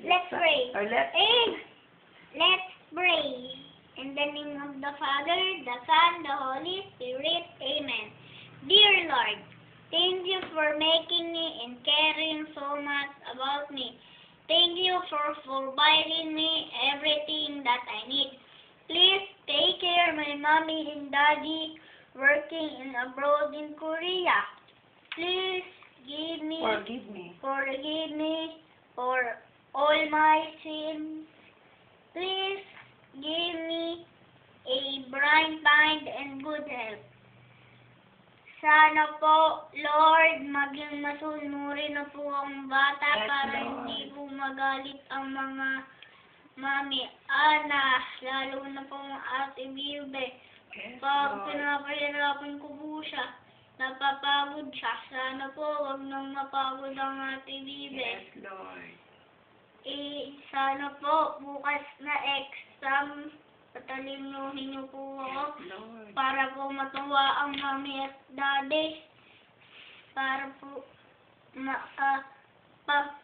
Let's pray. Or let's Let's pray. In the name of the Father, the Son, the Holy Spirit. Amen. Dear Lord, thank you for making me and caring so much about me. Thank you for providing me everything that I need. Please take care of my mommy and daddy working in abroad in Korea. Please forgive me. forgive me for all my sins. Please give me a bright mind and good health. Sana po, Lord, maging masunurin na po ang bata Yes, para Lord. hindi po magalit ang mga mami, ana, lalo na po ang ate Bilbe. Yes, Pag Lord. pinapahirapan ko po siya, napapagod siya. Sana po, wag nang mapagod ang ate Bilbe. Yes, Lord. Sana po, bukas na exam, patalinuhin niyo po ako. Lord. Para po matuwa ang mami at daddy. Para po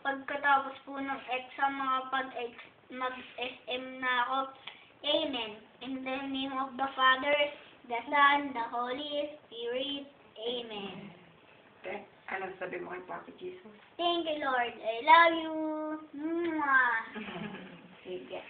pagkatapos po ng exam, mag-SM na ako. Amen. In the name of the Father, the Son, the Holy Spirit. Amen. Okay. Anong sabi mo kay Papa Jesus? Thank you, Lord. I love you. Mwah. Sige.